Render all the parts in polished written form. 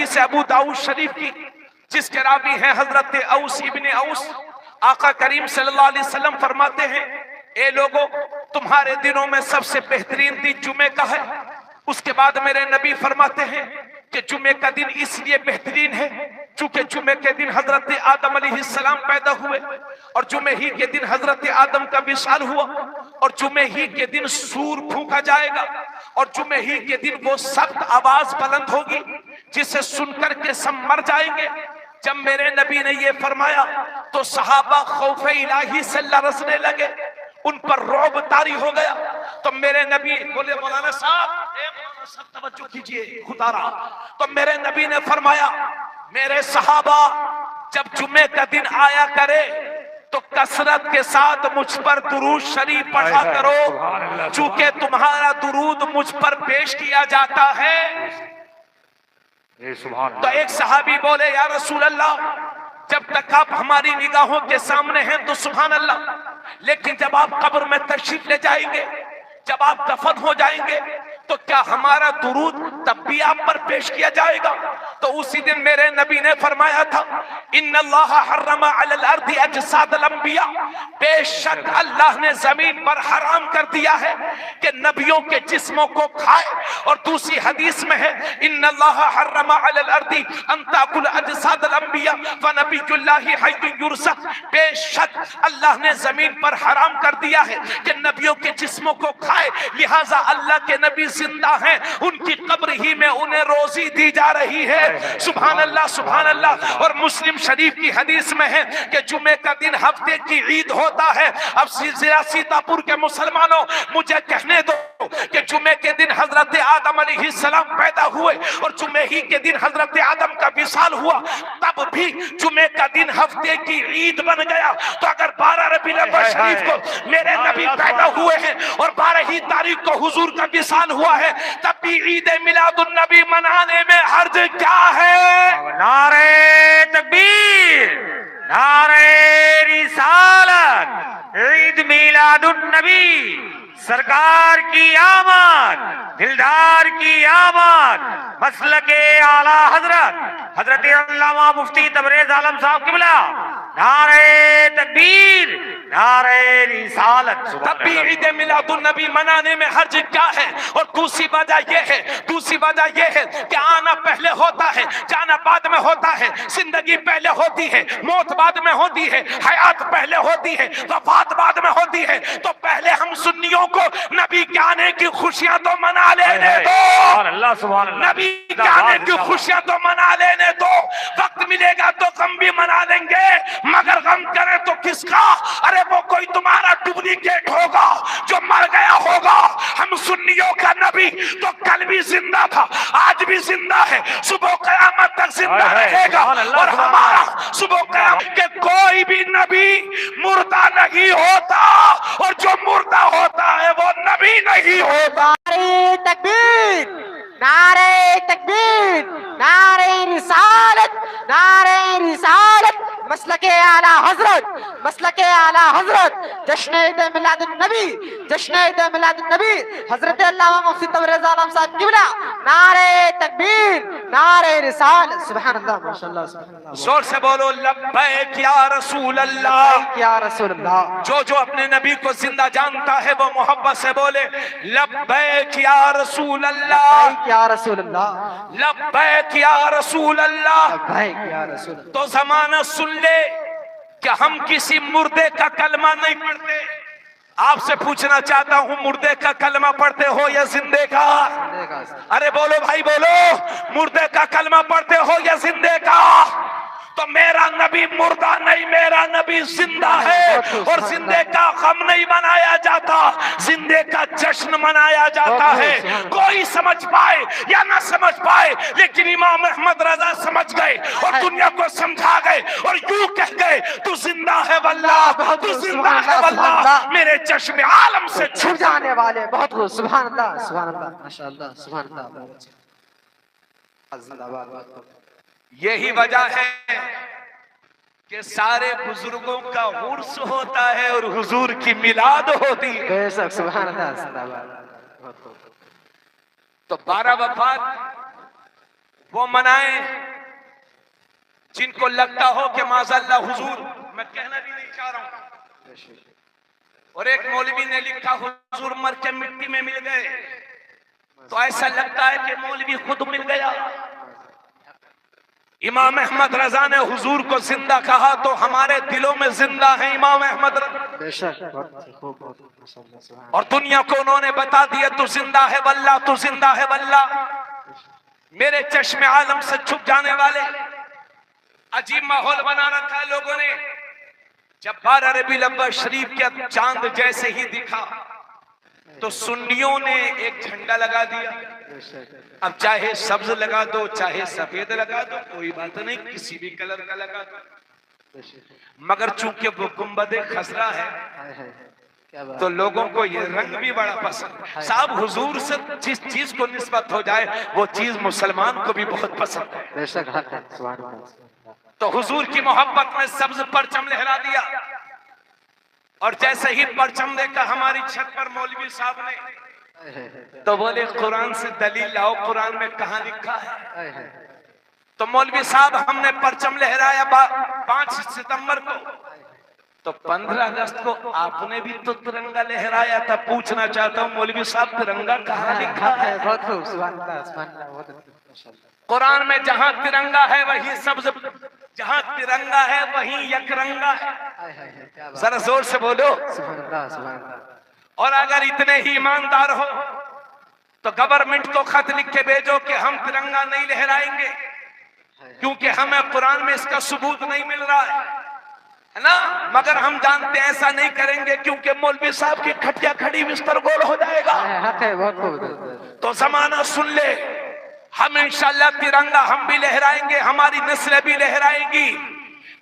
हदीस अबू दाऊद शरीफ की, जिसके रावी हैं हजरत औस इब्ने औस। आका करीम सल्लल्लाहु अलैहि वसल्लम फरमाते हैं, ए लोगों, तुम्हारे दिनों में सबसे बेहतरीन दिन जुमे का है। उसके बाद मेरे नबी फरमाते हैं कि जुमे का दिन इसलिए बेहतरीन है चूंकि जुमे के दिन हजरत आदम अलैहिस्सलाम पैदा हुए, और जुमे ही के दिन हजरत आदम का विशाल हुआ, और जुमे ही के दिन सूर फूंका जाएगा, और जुमे ही के दिन वो सख्त आवाज बुलंद होगी जिसे सुनकर के सब मर जाएंगे। जब मेरे नबी ने ये फरमाया तो सहाबा खौफ इलाही से लरसने लगे, उन पर रौब तारी हो गया। तो मेरे नबी बोले, मौलाना साहब तवज्जो कीजिए खुदारा। तो मेरे नबी ने फरमाया, मेरे सहाबा जब जुम्मे का दिन आया करे तो कसरत के साथ मुझ पर दुरूद शरीफ पढ़ा करो, चूंकि तुम्हारा दुरूद मुझ पर पेश किया जाता है। तो एक सहाबी बोले, या रसूल अल्लाह, जब तक आप हमारी निगाहों के सामने हैं तो सुभान अल्लाह, लेकिन जब आप कब्र में तशरीफ ले जाएंगे, जब आप दफन हो जाएंगे, तो क्या हमारा दुरूद तब भी आप पर पेश किया जाएगा? तो उसी दिन मेरे नबी ने फरमाया था, इन्नल्लाह हर्रमा अलल अर्दी अजसादल अंबिया, बेशक अल्लाह ने जमीन पर हराम कर दिया है कि नबियों के जिस्मों को खाए। और दूसरी हदीस में है, इन्नल्लाह हर्रमा अलल अर्दी अन ताकुल अजसादल अंबिया व नबियुल्लाहि हय्युन युरसा, बेशक अल्लाह ने जमीन पर हराम कर दिया है कि नबियों के जिस्मों को खाए, लिहाजा अल्लाह के नबी जिंदा हैं, उनकी कब्र ही में उन्हें रोजी दी जा रही है। सुभान अल्लाह, सुभान अल्लाह। और मुस्लिम शरीफ की हदीस में है कि जुमे का दिन हफ्ते की ईद होता है। अब जिला सीतापुर के मुसलमानों, मुझे कहने दो कि जुमे के दिन हजरत आदम अलैहिस्सलाम पैदा हुए और जुमे ही के दिन हजरत आदम का विशाल हुआ, तब भी जुमे का दिन हफ्ते की ईद बन गया। तो अगर 12 रबीउल अव्वल शरीफ को मेरे नबी पैदा हुए हैं और 12 ही तारीख को हुजूर का विशाल हुआ है, तब भी ईद मिलादुन नबी मनाने में हर्ज क्या है? नारे तकबीर, नारे रिसालत, ईद मिलादुन नबी, सरकार की आमद, दिलदार की आमद, मसलके आला हजरत हजरत अल्लामा मुफ्ती तबरेज आलम साहब किबला, नारे तकबीर, नारे रिसालत। तब भी ईद मिलादुन नबी मनाने में हर्ज क्या है? और दूसरी वजह यह है, दूसरी वजह यह है कि आना पहले होता है, जाना बाद में होता है, जिंदगी पहले होती है, मौत बाद में होती है, हयात पहले होती है, वफात बाद में होती है। तो पहले हम सुन्नियों को नबी के आने की खुशियां तो मना लेने दो, अल्लाह सुभान अल्लाह, नबी के आने की खुशियां तो मना लेने दो। वक्त मिलेगा तो गम भी मना लेंगे, मगर गम करें तो किसका? अरे वो कोई तुम्हारा डुप्लीकेट होगा जो मर गया होगा। हम सुन्नियों का नबी तो कल भी जिंदा था, आज भी जिंदा है, सुबह क़यामत तक जिंदा रहेगा। और हमारा सुबह क़यामत के कोई भी नबी मुर्दा नहीं होता, और जो मुर्दा होता है वो नबी नहीं होता। नारे तकबीर, नारे तकबीर, नारे रिसालत, नारे रिसालत, मसलके आला हजरत, मसलके आला हजरत, जश्न ईद मिलादुन नबी, जश्न ईद मिलादुन नबी, हजरत अल्लामा मुफ्ती तबरेज आलम साहब किबला, नारे तकबीर, नारे रिसालत। सुभान अल्लाह, माशाअल्लाह, सुभान अल्लाह। जोर से बोलो लब्बैक या रसूल अल्लाह, या रसूल अल्लाह। जो अपने नबी को जिंदा जानता है वो मोहब्बत से बोले लब्बैक या रसूल अल्लाह, या रसूल अल्लाह, लब्बैक या रसूल अल्लाह। लब्बैक या रसूल अल्लाह। तो जमाना सुन ले कि हम किसी मुर्दे का कलमा नहीं पढ़ते। आपसे पूछना चाहता हूँ, मुर्दे का कलमा पढ़ते हो या जिंदे का? अरे बोलो भाई बोलो, मुर्दे का कलमा पढ़ते हो या जिंदे का? तो मेरा नबी मुर्दा नहीं, मेरा नबी जिंदा है। और जिंदे का गम नहीं मनाया जाता, जिंदे का जश्न मनाया जाता है। कोई समझ पाए या ना समझ पाए, लेकिन इमाम अहमद रजा समझ गए और दुनिया को समझा गए और यूं कह गए, तू जिंदा है वल्लाह, तू जिंदा है वल्लाह, मेरे चश्मे आलम से छुप जाने वाले। बहुत खूब, सुभान अल्लाह, सुभान अल्लाह, माशाअल्लाह, सुभान अल्लाह। यही वजह है कि सारे बुजुर्गों का उर्स होता है और हुजूर की मिलाद होती है। बेशक, सुभान अल्लाह। तो 12 वफात वो मनाएं जिनको लगता हो कि माज़अल्लाह हुजूर, मैं कहना भी नहीं चाह रहा हूं, और एक मौलवी ने लिखा हुजूर मर के मिट्टी में मिल गए, तो ऐसा लगता है कि मौलवी खुद मिल गया। इमाम अहमद रजा ने हुजूर को जिंदा कहा तो हमारे दिलों में जिंदा है इमाम अहमद रजा, और दुनिया को उन्होंने बता दिया तू जिंदा है वल्लाह, तू जिंदा है वल्लाह। मेरे चश्मे आलम से छुप जाने वाले अजीब माहौल बना रखा है लोगों ने। जब 12 रबीउल अव्वल शरीफ के चांद जैसे ही दिखा तो सुन्नियों ने एक झंडा लगा दिया। अब चाहे सब्ज लगा दो चाहे सफेद लगा दो, कोई बात नहीं, किसी भी कलर का लगा दो, मगर चूंकि वो गुंबद खसरा है तो लोगों को ये रंग भी बड़ा पसंद है। साहब हुजूर से जिस चीज को निस्बत हो जाए वो चीज मुसलमान को भी बहुत पसंद है। तो हुजूर की मोहब्बत में सब्ज परचम लहरा दिया, और जैसे ही परचम देखा हमारी छत पर मौलवी साहब ने, तो बोले कुरान से दलील लाओ, कुरान में कहां लिखा है। तो मौलवी साहब हमने परचम लहराया 5 सितंबर को, तो 15 अगस्त को आपने भी तो तिरंगा लहराया था। पूछना चाहता हूँ मौलवी साहब तिरंगा कहाँ लिखा है? कुरान में जहाँ तिरंगा है वही सब्ज, जहाँ तिरंगा है वही यकरंगा है। जरा जोर से बोलो। और अगर इतने ही ईमानदार हो तो गवर्नमेंट को खत लिख के भेजो कि हम तिरंगा नहीं लहराएंगे, क्योंकि हमें कुरान में इसका सबूत नहीं मिल रहा है ना। मगर हम जानते हैं ऐसा नहीं करेंगे, क्योंकि मौलवी साहब की खटिया खड़ी बिस्तर गोल हो जाएगा। तो जमाना सुन ले, हम इंशाल्लाह तिरंगा हम भी लहराएंगे, हमारी नस्लें भी लहराएंगी,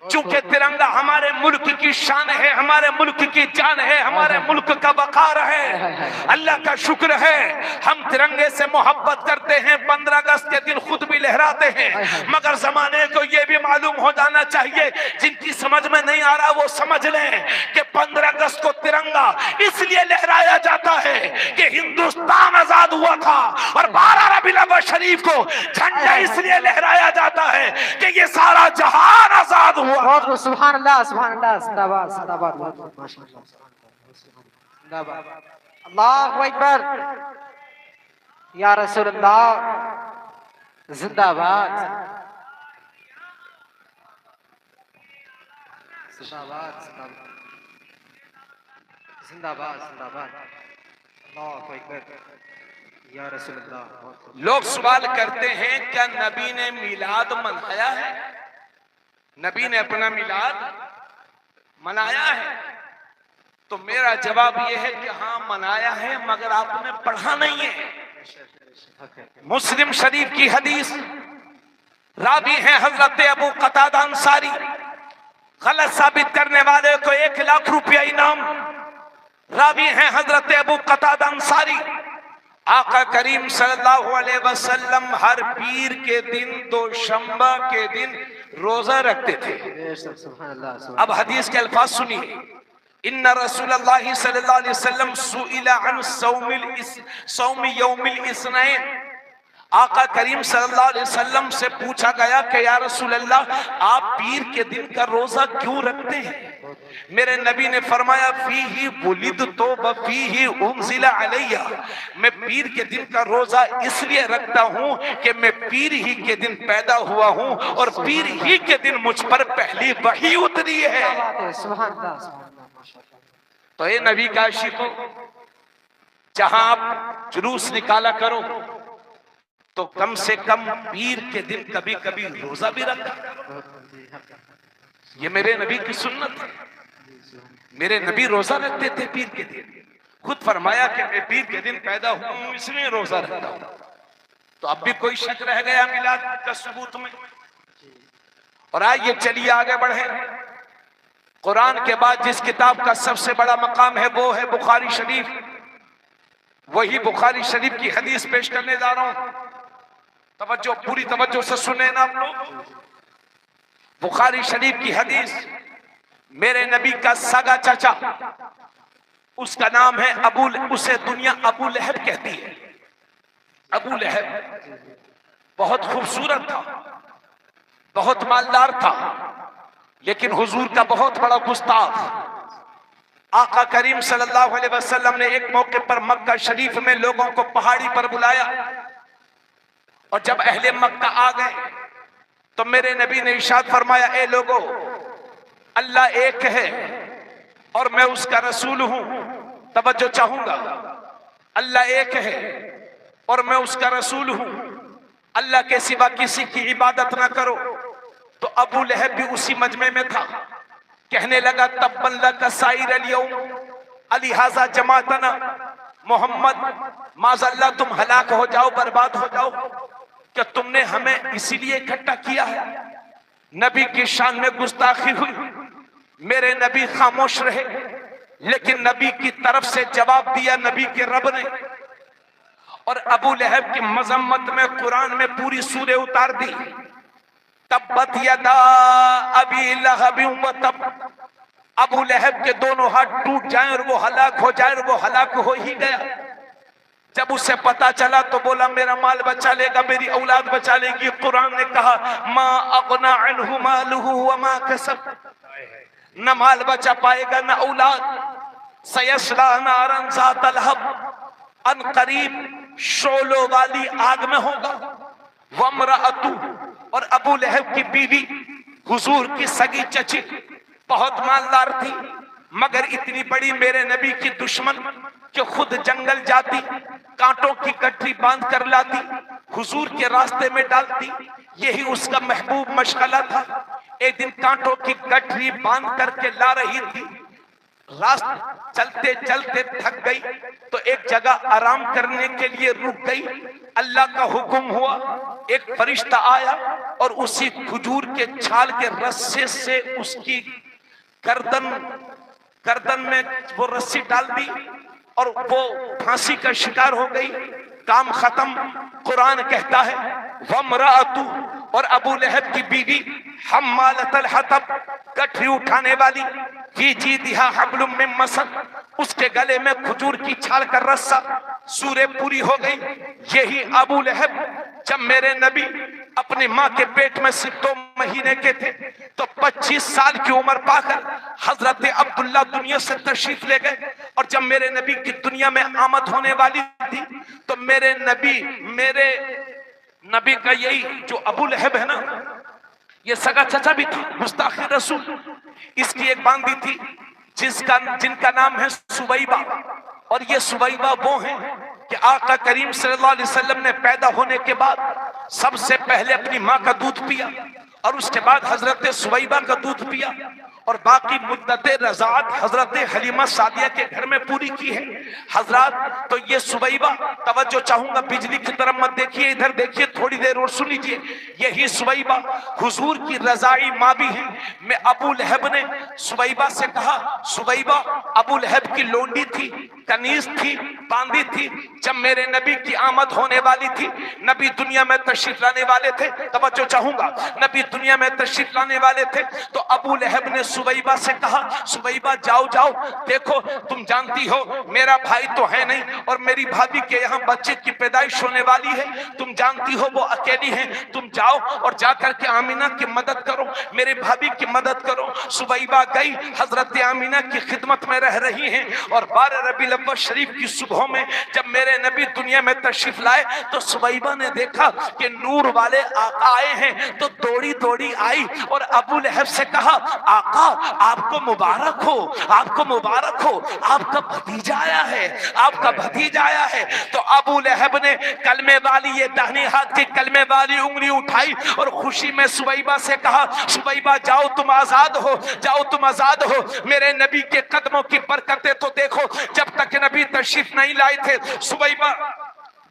चूंकि तिरंगा हमारे मुल्क की शान है, हमारे मुल्क की जान है, हमारे मुल्क का वकार है। अल्लाह का शुक्र है हम तिरंगे से मोहब्बत करते हैं, 15 अगस्त के दिन खुद भी लहराते हैं। मगर जमाने को यह भी मालूम हो जाना चाहिए, जिनकी समझ में नहीं आ रहा वो समझ लें कि 15 अगस्त को तिरंगा इसलिए लहराया जाता है कि हिंदुस्तान आजाद हुआ था, और 12 रबीउल अव्वल शरीफ को झंडा इसलिए लहराया जाता है कि ये सारा जहान आजाद हुआ। बहुत सुभान अल्लाह, सुभान अल्लाह, जिंदाबाद जिंदाबाद, माशाअल्लाह, जिंदाबाद, अल्लाहु अकबर, या रसूल अल्लाह, जिंदाबाद जिंदाबाद जिंदाबाद जिंदाबाद, अल्लाहु अकबर, या रसूल अल्लाह। लोग सवाल करते हैं क्या नबी ने मिलाद मनाया है? नबी ने अपना मिलाद मनाया है? तो मेरा जवाब यह है कि हाँ मनाया है, मगर आपने पढ़ा नहीं है। मुस्लिम शरीफ की हदीस, रावी हैं हजरत अबू कतादा अंसारी, गलत साबित करने वाले को 1 लाख रुपया इनाम। रावी हैं हजरत अबू कतादा अंसारी, आका करीम सल्लल्लाहु अलैहि वसल्लम हर पीर के दिन, 2 शंबा के दिन रोजा रखते थे। अब हदीस के अल्फाज सुनिए, इन्ना रसूलुल्लाह सल्लल्लाहु अलैहि वसल्लम सुइला अन सौमी यौमिल इस्नैन, आका करीम सल्लल्लाहु अलैहि वसल्लम से पूछा गया कि या रसूल अल्लाह आप पीर के दिन का रोजा क्यों रखते हैं? मेरे नबी ने फरमाया फीही वुलिदतु व फीही उनज़िला अलैया, मैं पीर के दिन का रोजा इसलिए रखता हूँ कि मैं पीर ही के दिन पैदा हुआ हूँ और पीर ही के दिन मुझ पर पहली वही उतरी है। तो ये नबी का आशिको, जहां आप जुलूस निकाला करो तो कम से कम पीर के दिन कभी कभी रोजा भी रखा। ये मेरे नबी की सुन्नत है। मेरे नबी रोजा रखते थे पीर के दिन, खुद फरमाया कि मैं पीर के दिन पैदा हुआ हूं इसलिए रोजा रखता हूं। तो अब भी कोई शक रह गया मिलाद का सबूत में? और आइए चलिए आगे बढ़े। कुरान के बाद जिस किताब का सबसे बड़ा मकाम है वो है बुखारी शरीफ। वही बुखारी शरीफ की हदीस पेश करने जा रहा हूं, तवज्जो, पूरी तवज्जो से सुने ना आप लोग। बुखारी शरीफ की हदीस, मेरे नबी का सगा चाचा, उसका नाम है उसे दुनिया अबू लहब कहती है। अबू लहब बहुत खूबसूरत था, बहुत मालदार था, लेकिन हुजूर का बहुत बड़ा गुस्ताख। आका करीम सल्लल्लाहु अलैहि वसल्लम ने एक मौके पर मक्का शरीफ में लोगों को पहाड़ी पर बुलाया, और जब अहले मक्का आ गए तो मेरे नबी ने इरशाद फरमाया, ए लोगों, अल्लाह एक है और मैं उसका रसूल हूं। तवज्जो चाहूंगा, अल्लाह एक है और मैं उसका रसूल हूं, अल्लाह के सिवा किसी की इबादत ना करो। तो अबू लहब भी उसी मजमे में था, कहने लगा, तब्बन लका साइर अल-यौम अलिहाजा जमातना, मोहम्मद माज़अल्लाह तुम हलाक हो जाओ, बर्बाद हो जाओ, क्या तुमने हमें इसीलिए इकट्ठा किया है? नबी की शान में गुस्ताखी हुई, मेरे नबी खामोश रहे, लेकिन नबी की तरफ से जवाब दिया नबी के रब ने, और अबू लहब की मजम्मत में कुरान में पूरी सूरह उतार दी। तब्बत यदा अबी लहब व तब, अबू लहब के दोनों हाथ टूट जाएं और वो हलाक हो जाए, और वो हलाक हो ही गया। जब उसे पता चला तो बोला, मेरा माल बचा लेगा, मेरी औलाद बचा लेगी। कुरान ने कहा, मा अगना अन्हु मालुहु व मा कसब, न माल बचा पाएगा न औलाद। सयस्ला नारन ज़ात लहब, अन करीब शोलो वाली आग में होगा। वमराअतु, और अबू लहब की बीवी हुजूर की सगी चची बहुत मालदार थी, मगर इतनी बड़ी मेरे नबी की दुश्मन कि खुद जंगल जाती, कांटों की गठरी बांध कर लाती, हुजूर के रास्ते में डालती। यही उसका महबूब मशगला था। एक दिन कांटों की गठरी बांध करके ला रही थी, रास्ते चलते चलते थक गई तो एक जगह आराम करने के लिए रुक गई। अल्लाह का हुक्म हुआ, एक फरिश्ता आया और उसी खजूर के छाल के रस्से से उसकी गर्दन में वो रस्सी डाल दी और वो फांसी का शिकार हो गई। काम खत्म। कुरान कहता है, वमराअतु, और अबू लहब की बीवी हम्मालतल हतब, गठरी उठाने वाली, फी जीदिहा हब्लुम मिन मसद, उसके गले में खजूर की छाल का रस्सा। सूरह पूरी हो गई। यही अबू लहब जब मेरे नबी अपनी माँ के पेट में सिर्फ 2 महीने के थे तो 25 साल की उम्र पाकर हजरत अब्दुल्ला दुनिया से तशरीफ ले गए। और जब मेरे नबी की दुनिया में आमद होने वाली थी तो मेरे नबी का यही जो अबू लहब है ना, ये सगा चचा भी था, मुस्ताखी रसूल। इसकी एक बांदी थी जिनका नाम है सुवैबा, और ये सुवैबा वो हैं कि आका करीम सल्लल्लाहु अलैहि वसल्लम ने पैदा होने के बाद सबसे पहले अपनी माँ का दूध पिया और उसके बाद हजरत सुवैबा का दूध पिया, और बाकी मुद्दत रज़ात हजरत हलीमा सादिया के घर में पूरी की है। हजरत, तो ये सुवैबा, तवज्जो चाहूंगा, बिजली की तरफ मत देखिए, इधर देखिए, थोड़ी देर और सुन लीजिए। यही सुवैबा हुजूर की रज़ाई माँ भी है। मैं अबू लहब ने सुवैबा से कहा, सुवैबा अबू लहब की लोंडी थी, कनीज थी, बांदी थी। जब मेरे नबी की आमद होने वाली थी, नबी दुनिया में तशरीफ लाने वाले थे, तवज्जो चाहूंगा, नबी दुनिया में तशरीफ लाने वाले थे, तो अबू लहब ने सुवैबा से कहा, सुवैबा जाओ जाओ, देखो तुम जानती हो मेरा भाई तो है नहीं और मेरी भाभी के यहाँ बच्चे की पैदाइश होने वाली है, तुम जानती हो वो अकेली है, तुम जाओ और जाकर के आमीना की मदद करो, मेरे भाभी की मदद करो। सुवैबा गई, हजरत आमीना की खिदमत में रह रही हैं, और 12 रबीउल अव्वल शरीफ की सुबह में जब मेरे नबी दुनिया में तशरीफ लाए तो सुवैबा ने देखा कि नूर वाले आका आए हैं, तो दौड़ी दौड़ी आई और अबू लहब से कहा, आका आपको मुबारक हो, आपको मुबारक हो, आपका भतीजा आया है, आपका भतीजा आया है। तो अबू लहब ने कलमे वाली ये दाहिने हाथ की कलमे वाली उंगली उठाई और खुशी में सुवैबा से कहा, सुवैबा जाओ तुम आजाद हो, जाओ तुम आजाद हो। मेरे नबी के कदमों की बरकतें तो देखो, जब तक नबी तशरीफ नहीं लाए थे सुवैबा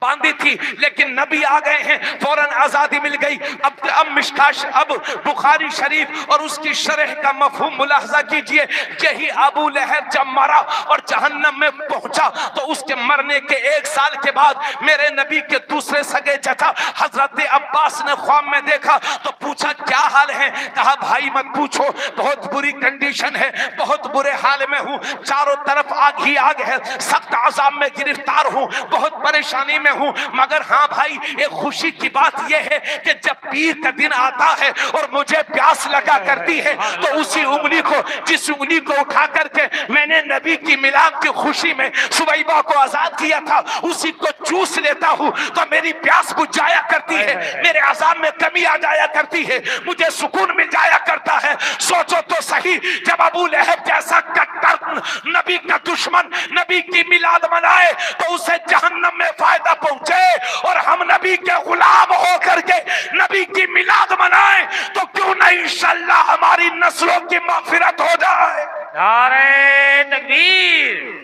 बांधी थी, लेकिन नबी आ गए हैं, फौरन आजादी मिल गई। अब मिशकाश, अब बुखारी शरीफ और उसकी शरह का मफहूम मुलाहजा कीजिए। यही अबू लहब जब मरा और जहन्नम में पहुंचा तो उसके मरने के 1 साल के बाद मेरे नबी के दूसरे सगे चचा हजरत अब्बास ने ख्वाब में देखा तो पूछा, क्या हाल है? कहा, भाई मत पूछो, बहुत बुरी कंडीशन है, बहुत बुरे हाल में हूँ, चारों तरफ आग ही आग है, सख्त अजाब में गिरफ्तार हूँ, बहुत परेशानी में हूं। मगर हाँ भाई, एक खुशी की बात यह है कि जब पीर का दिन आता है और मुझे प्यास लगा करती है, तो उसी उंगली को, जिस उंगली को उठा करके मैंने नबी की मिलाद की खुशी में सुबैबा को आजाद किया था, उसी को चूस लेता हूं तो मेरी प्यास बुझ जाया करती है, मेरे अज़ान में कमी आ जाया करती है, मुझे सुकून मिल जाया करता है। सोचो तो सही, जब अबू लहब जैसा कट्टर नबी का दुश्मन नबी की मिलाद मनाए तो उसे जहन्नम में फायदा पहुंचे, और हम नबी के गुलाम होकर के नबी की मिलाद मनाए तो क्यों नहीं इंशाअल्लाह हमारी नस्लों की मग़फ़िरत हो जाए। नारे तकबीर।